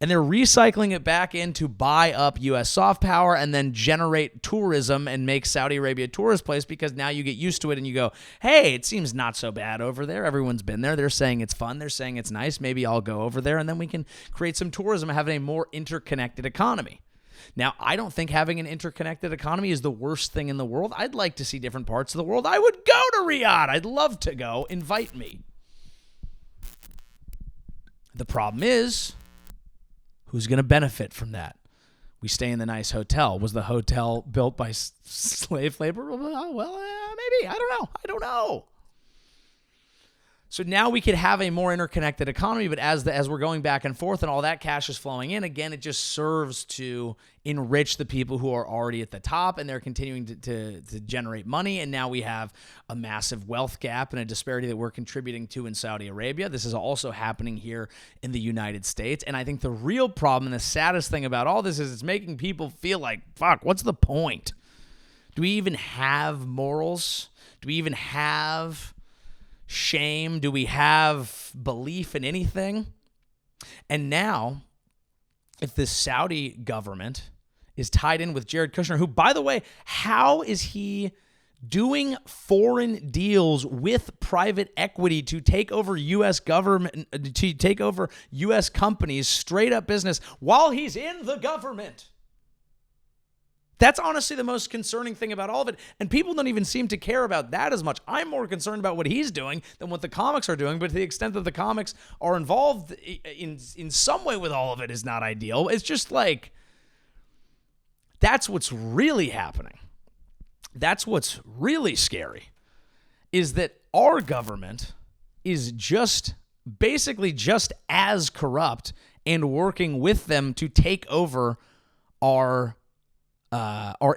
Speaker 1: and they're recycling it back in to buy up U.S. soft power and then generate tourism and make Saudi Arabia a tourist place, because now you get used to it and you go, hey, it seems not so bad over there. Everyone's been there. They're saying it's fun. They're saying it's nice. Maybe I'll go over there, and then we can create some tourism and have a more interconnected economy. Now, I don't think having an interconnected economy is the worst thing in the world. I'd like to see different parts of the world. I would go to Riyadh. I'd love to go. Invite me. The problem is, who's going to benefit from that? We stay in the nice hotel. Was the hotel built by slave labor? Well, maybe. I don't know. So now we could have a more interconnected economy, but as we're going back and forth and all that cash is flowing in, again, it just serves to enrich the people who are already at the top, and they're continuing to generate money. And now we have a massive wealth gap and a disparity that we're contributing to in Saudi Arabia. This is also happening here in the United States. And I think the real problem and the saddest thing about all this is it's making people feel like, fuck, what's the point? Do we even have morals? Do we even have shame? Do we have belief in anything? And now, if the Saudi government is tied in with Jared Kushner, who, by the way, how is he doing foreign deals with private equity to take over U.S. government, to take over U.S. companies, straight up business, while he's in the government? That's honestly the most concerning thing about all of it, and people don't even seem to care about that as much. I'm more concerned about what he's doing than what the comics are doing, but to the extent that the comics are involved in some way with all of it is not ideal. It's just like, that's what's really happening. That's what's really scary, is that our government is basically just as corrupt and working with them to take over our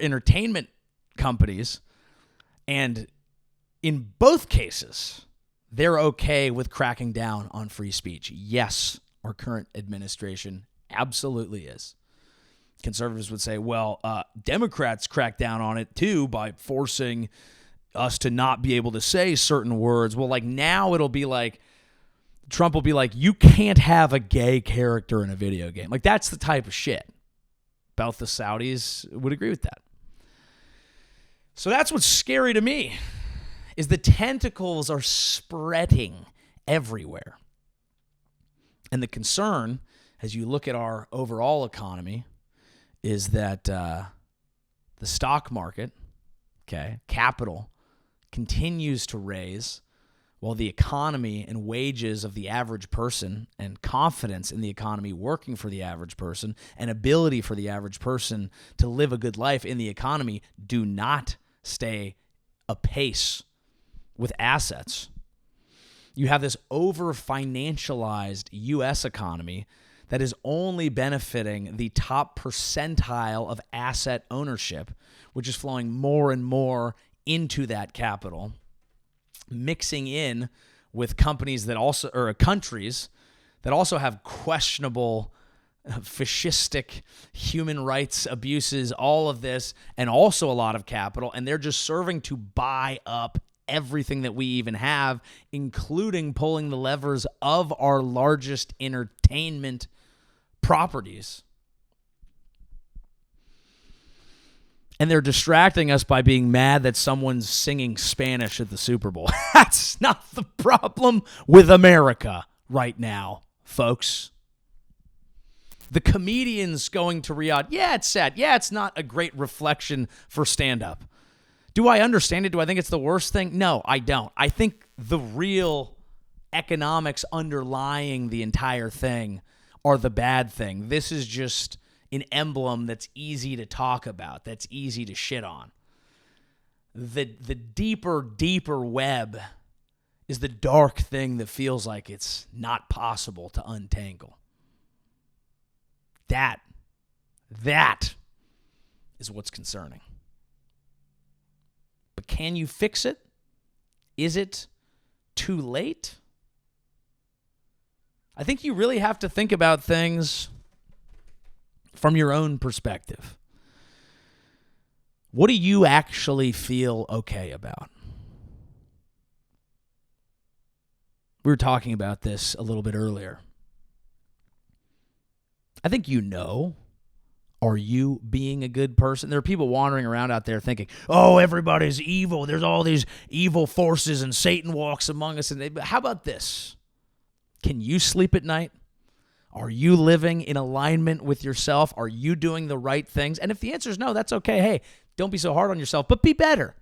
Speaker 1: entertainment companies, and in both cases, they're okay with cracking down on free speech. Yes, our current administration absolutely is. Conservatives would say, well, Democrats crack down on it too by forcing us to not be able to say certain words. Well, like now it'll be like, Trump will be like, you can't have a gay character in a video game. Like, that's the type of shit. Both the Saudis would agree with that. So that's what's scary to me, is the tentacles are spreading everywhere. And the concern, as you look at our overall economy, is that the stock market, capital, continues to raise, while the economy and wages of the average person and confidence in the economy working for the average person and ability for the average person to live a good life in the economy do not stay apace with assets. You have this over-financialized U.S. economy that is only benefiting the top percentile of asset ownership, which is flowing more and more into that capital, mixing in with companies that also, or countries that also have questionable fascistic human rights abuses, all of this, and also a lot of capital, and they're just serving to buy up everything that we even have, including pulling the levers of our largest entertainment properties. And they're distracting us by being mad that someone's singing Spanish at the Super Bowl. That's not the problem with America right now, folks. The comedians going to Riyadh, yeah, it's sad. Yeah, it's not a great reflection for stand-up. Do I understand it? Do I think it's the worst thing? No, I don't. I think the real economics underlying the entire thing are the bad thing. This is just an emblem that's easy to talk about, that's easy to shit on. The deeper web is the dark thing that feels like it's not possible to untangle. That is what's concerning. But can you fix it? Is it too late? I think you really have to think about things from your own perspective. What do you actually feel okay about? We were talking about this a little bit earlier. I think you know. Are you being a good person? There are people wandering around out there thinking, oh, everybody's evil. There's all these evil forces and Satan walks among us. And how about this? Can you sleep at night? Are you living in alignment with yourself? Are you doing the right things? And if the answer is no, that's okay. Hey, don't be so hard on yourself, but be better.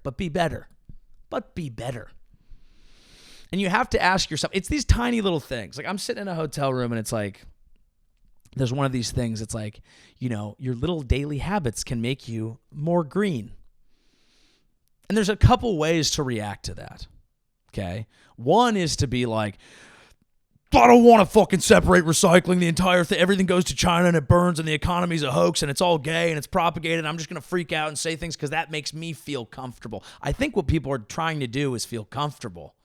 Speaker 1: And you have to ask yourself, it's these tiny little things. Like I'm sitting in a hotel room and it's like, there's one of these things. It's like, your little daily habits can make you more green. And there's a couple ways to react to that. Okay. One is to be like, I don't want to fucking separate recycling, the entire thing. Everything goes to China and it burns and the economy's a hoax and it's all gay and it's propagated. I'm just going to freak out and say things because that makes me feel comfortable. I think what people are trying to do is feel comfortable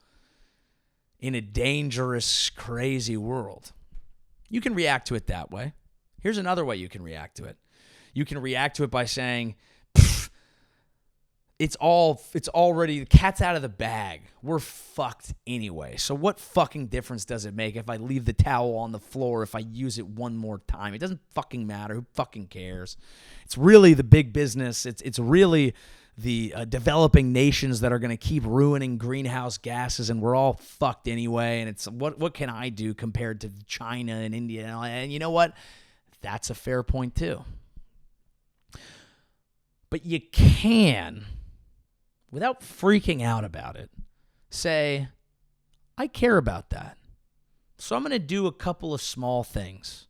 Speaker 1: in a dangerous, crazy world. You can react to it that way. Here's another way you can react to it. You can react to it by saying, it's already, the cat's out of the bag. We're fucked anyway. So what fucking difference does it make if I leave the towel on the floor, if I use it one more time? It doesn't fucking matter. Who fucking cares? It's really the big business. It's really the developing nations that are going to keep ruining greenhouse gases, and we're all fucked anyway. And it's what can I do compared to China and India? And you know what? That's a fair point too. But you can, without freaking out about it, say, I care about that. So I'm going to do a couple of small things.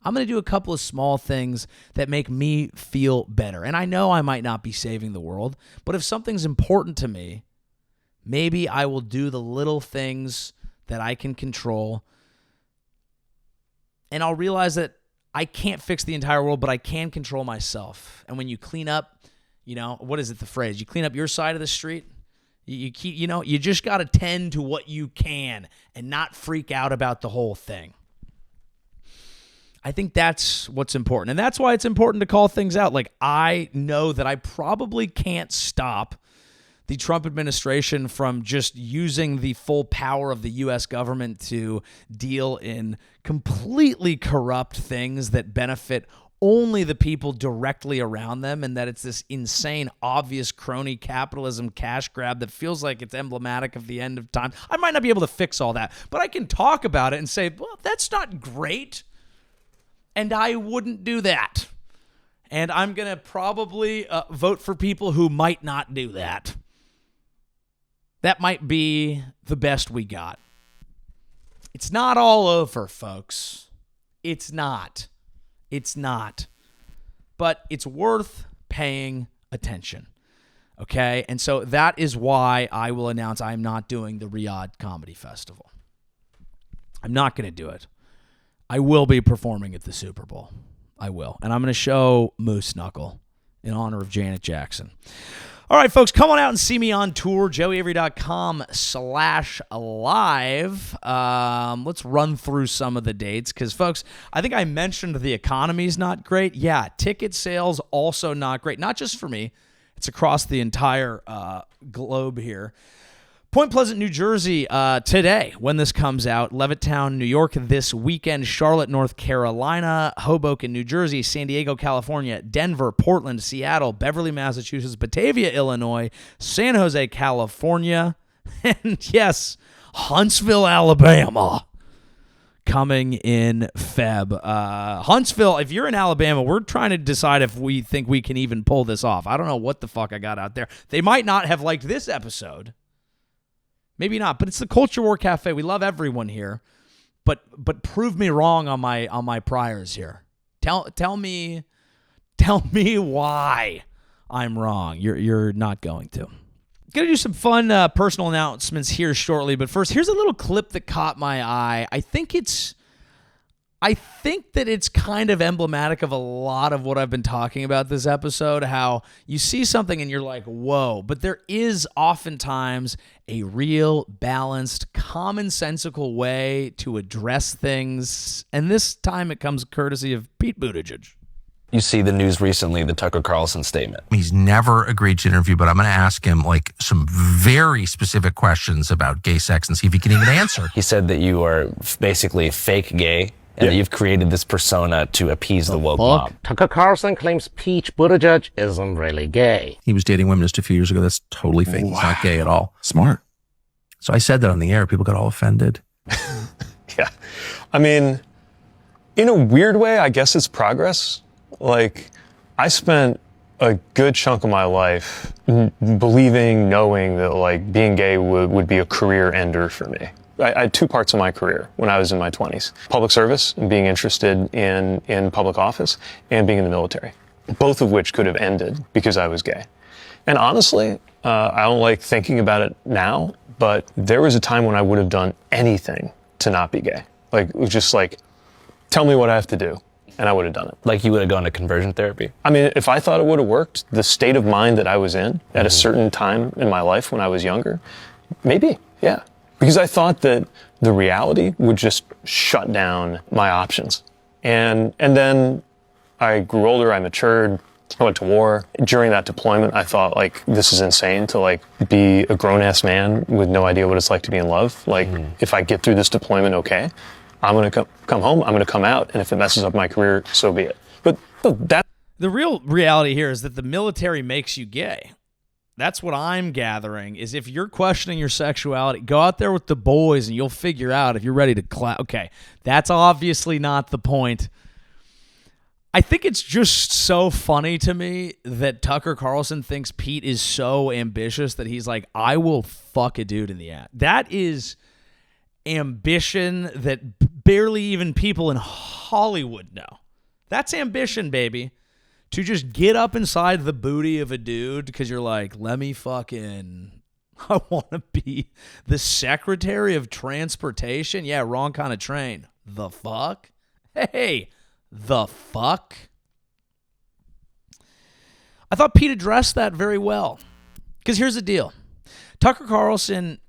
Speaker 1: I'm going to do a couple of small things that make me feel better. And I know I might not be saving the world, but if something's important to me, maybe I will do the little things that I can control. And I'll realize that I can't fix the entire world, but I can control myself. And when you clean up, what is it, the phrase? You clean up your side of the street. You keep, you just got to tend to what you can and not freak out about the whole thing. I think that's what's important. And that's why it's important to call things out. Like, I know that I probably can't stop the Trump administration from just using the full power of the U.S. government to deal in completely corrupt things that benefit only the people directly around them, and that it's this insane, obvious crony capitalism cash grab that feels like it's emblematic of the end of time. I might not be able to fix all that, but I can talk about it and say, well, that's not great. And I wouldn't do that. And I'm going to probably vote for people who might not do that. That might be the best we got. It's not all over, folks. It's not. But it's worth paying attention. Okay? And so that is why I will announce I'm not doing the Riyadh Comedy Festival. I'm not going to do it. I will be performing at the Super Bowl. I will. And I'm going to show Moose Knuckle in honor of Janet Jackson. All right, folks, come on out and see me on tour, joeyavery.com/live. Let's run through some of the dates because, folks, I think I mentioned the economy's not great. Yeah, ticket sales also not great. Not just for me. It's across the entire globe here. Point Pleasant, New Jersey, today, when this comes out. Levittown, New York, this weekend. Charlotte, North Carolina. Hoboken, New Jersey. San Diego, California. Denver, Portland, Seattle. Beverly, Massachusetts. Batavia, Illinois. San Jose, California. And, yes, Huntsville, Alabama. Coming in Feb. Huntsville, if you're in Alabama, we're trying to decide if we think we can even pull this off. I don't know what the fuck I got out there. They might not have liked this episode. Maybe not, but it's the Culture War Cafe. We love everyone here, but prove me wrong on my priors here. Tell me why I'm wrong. You're not going to. Gonna do some fun personal announcements here shortly, but first, here's a little clip that caught my eye. I think that it's kind of emblematic of a lot of what I've been talking about this episode, how you see something and you're like, whoa, but there is oftentimes a real, balanced, commonsensical way to address things, and this time it comes courtesy of Pete Buttigieg.
Speaker 3: You see the news recently, the Tucker Carlson statement.
Speaker 4: He's never agreed to interview, but I'm going to ask him like some very specific questions about gay sex and see if he can even answer.
Speaker 3: He said that you are basically fake gay and that you've created this persona to appease the woke mob.
Speaker 5: Tucker Carlson claims Pete Buttigieg isn't really gay.
Speaker 4: He was dating women just a few years ago. That's totally fake. Wow. He's not gay at all.
Speaker 6: Smart.
Speaker 4: So I said that on the air. People got all offended.
Speaker 6: Yeah. I mean, in a weird way, I guess it's progress. Like, I spent a good chunk of my life believing, knowing that, like, being gay would be a career ender for me. I had two parts of my career when I was in my 20s. Public service and being interested in public office and being in the military, both of which could have ended because I was gay. And honestly, I don't like thinking about it now, but there was a time when I would have done anything to not be gay. Like, it was just like, tell me what I have to do. And I would have done it.
Speaker 3: Like you would have gone to conversion therapy?
Speaker 6: I mean, if I thought it would have worked, the state of mind that I was in at a certain time in my life when I was younger, maybe, yeah. Because I thought that the reality would just shut down my options. And then I grew older, I matured, I went to war. During that deployment, I thought, like, this is insane to, like, be a grown-ass man with no idea what it's like to be in love. Like, if I get through this deployment okay, I'm going to come home, I'm going to come out, and if it messes up my career, so be it. But that...
Speaker 1: The real reality here is that the military makes you gay. That's what I'm gathering, is if you're questioning your sexuality, go out there with the boys and you'll figure out if you're ready to Okay, that's obviously not the point. I think it's just so funny to me that Tucker Carlson thinks Pete is so ambitious that he's like, I will fuck a dude in the ass. That is ambition that barely even people in Hollywood know. That's ambition, baby. To just get up inside the booty of a dude because you're like, I want to be the Secretary of Transportation. Yeah, wrong kind of train. The fuck? Hey, the fuck? I thought Pete addressed that very well. Because here's the deal. Tucker Carlson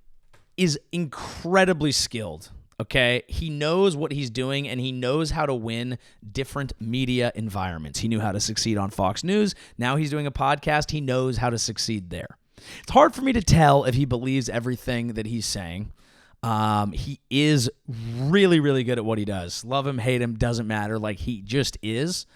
Speaker 1: is incredibly skilled, okay? He knows what he's doing, and he knows how to win different media environments. He knew how to succeed on Fox News. Now he's doing a podcast. He knows how to succeed there. It's hard for me to tell if he believes everything that he's saying. He is really, really good at what he does. Love him, hate him, doesn't matter. Like, he just is.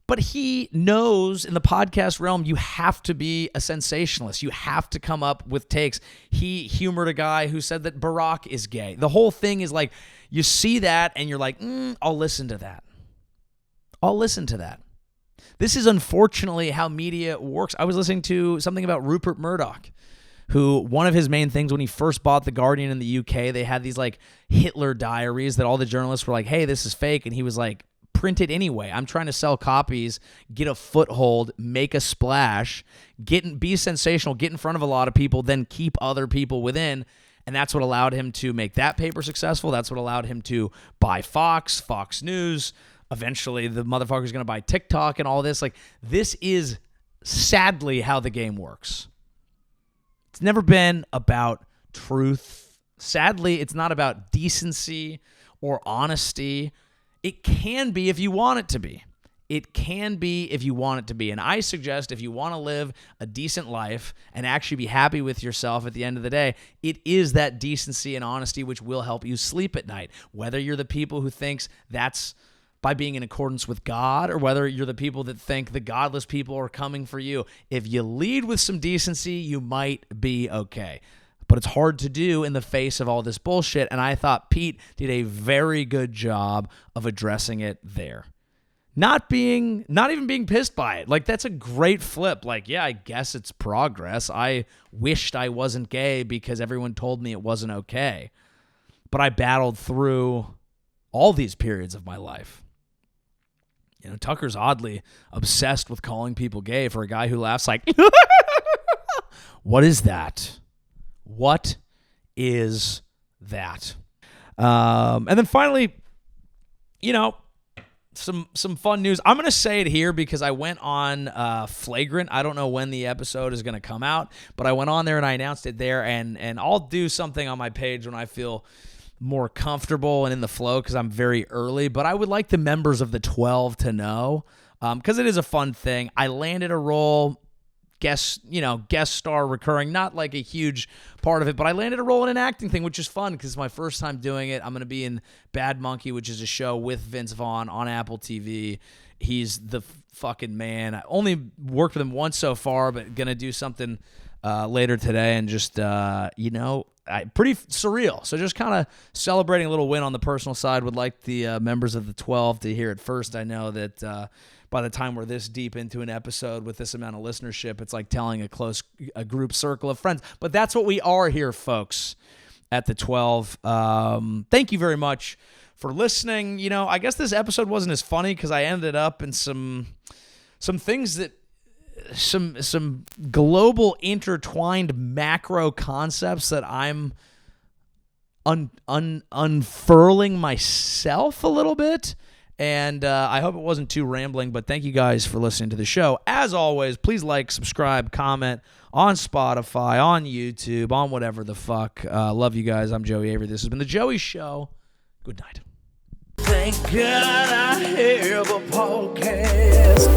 Speaker 1: But he knows in the podcast realm, you have to be a sensationalist. You have to come up with takes. He humored a guy who said that Barack is gay. The whole thing is like, you see that and you're like, I'll listen to that. I'll listen to that. This is unfortunately how media works. I was listening to something about Rupert Murdoch, who one of his main things when he first bought The Guardian in the UK, they had these like Hitler diaries that all the journalists were like, hey, this is fake. And he was like, print it anyway. I'm trying to sell copies, get a foothold, make a splash, be sensational, get in front of a lot of people, then keep other people within. And that's what allowed him to make that paper successful. That's what allowed him to buy Fox News. Eventually, the motherfucker's going to buy TikTok and all this. Like, this is sadly how the game works. It's never been about truth. Sadly, it's not about decency or honesty. It can be if you want it to be. it can be if you want it to be. And I suggest if you want to live a decent life and actually be happy with yourself at the end of the day, it is that decency and honesty which will help you sleep at night. Whether you're the people who thinks that's by being in accordance with God, or whether you're the people that think the godless people are coming for you. If you lead with some decency, you might be okay. But it's hard to do in the face of all this bullshit, and I thought Pete did a very good job of addressing it there. Not even being pissed by it. Like, that's a great flip. Like, yeah, I guess it's progress. I wished I wasn't gay because everyone told me it wasn't okay. But I battled through all these periods of my life. You know, Tucker's oddly obsessed with calling people gay for a guy who laughs like, what is that? What is that? And then finally, you know, some fun news. I'm going to say it here because I went on Flagrant. I don't know when the episode is going to come out, but I went on there and I announced it there, and I'll do something on my page when I feel more comfortable and in the flow because I'm very early, but I would like the members of the 12 to know because it is a fun thing. I landed a role, guest star recurring, not like a huge part of it, but I landed a role in an acting thing, which is fun because it's my first time doing it. I'm going to be in Bad Monkey, which is a show with Vince Vaughn on Apple TV. He's the fucking man. I only worked with him once so far, but going to do something later today and just, pretty surreal. So just kind of celebrating a little win on the personal side. Would like the members of the 12 to hear it first. I know that by the time we're this deep into an episode with this amount of listenership, it's like telling a group circle of friends. But that's what we are here, folks, at the 12. Thank you very much for listening. You know, I guess this episode wasn't as funny because I ended up in some things that some global intertwined macro concepts that I'm unfurling myself a little bit. And I hope it wasn't too rambling, but thank you guys for listening to the show. As always, please like, subscribe, comment on Spotify, on YouTube, on whatever the fuck. Love you guys. I'm Joey Avery. This has been The Joey Show. Good night.
Speaker 7: Thank God I have a podcast.